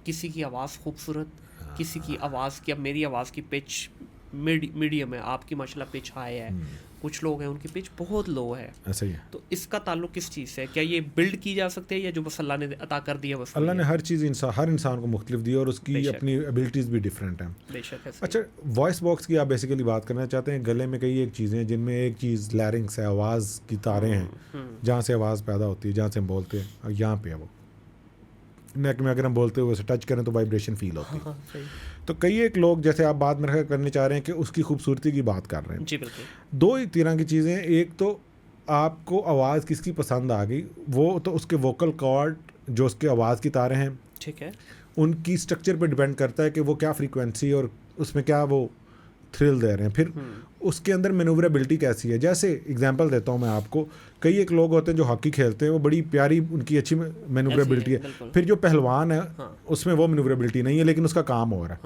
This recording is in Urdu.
کسی کی آواز خوبصورت, کسی کی آواز کی, اب میری آواز کی پچ میڈیم ہے, آپ کی ماشاءاللہ پچ ہائی ہے, کچھ لوگ ہیں ان کی پچ بہت لو ہے. ایسا ہی ہے. تو اس کا تعلق کس چیز سے ہے؟ کیا یہ بلڈ کی جا سکتے ہیں یا جو بس اللہ نے عطا کر دیا بس؟ اللہ نے ہر چیز ہر انسان کو مختلف دی اور اس کی اپنی ایبلٹیز بھی ڈفرینٹ ہیں. بے شک. اچھا, وائس باکس کی آپ بیسیکلی بات کرنا چاہتے ہیں. گلے میں کئی ایک چیزیں ہیں جن میں ایک چیز لیرنگس ہے, آواز کی تاریں ہیں جہاں سے آواز پیدا ہوتی ہے, جہاں سے ہم بولتے ہیں, اور یہاں پہ ہے وہ نیک میں اگر ہم بولتے ہوئے اسے ٹچ کریں تو وائبریشن فیل ہوتی ہے. تو کئی ایک لوگ جیسے آپ بات میں کرنے چاہ رہے ہیں کہ اس کی خوبصورتی کی بات کر رہے ہیں. جی بالکل. دو ہی طرح کی چیزیں, ایک تو آپ کو آواز کس کی پسند آ گئی, وہ تو اس کے ووکل کارڈ جو اس کے آواز کی تاریں ہیں, ٹھیک ہے, ان کی اسٹرکچر پہ ڈپینڈ کرتا ہے کہ وہ کیا فریکوینسی اور اس میں کیا وہ تھرل دے رہے ہیں. پھر اس کے اندر مینووربلٹی کیسی ہے. جیسے اگزامپل دیتا ہوں میں آپ کو, کئی ایک لوگ ہوتے ہیں جو ہاکی کھیلتے ہیں, وہ بڑی پیاری ان کی اچھی مینووربلٹی ہے. پھر جو پہلوان ہے اس میں وہ مینووربلٹی نہیں ہے لیکن اس کا کام ہو رہا ہے.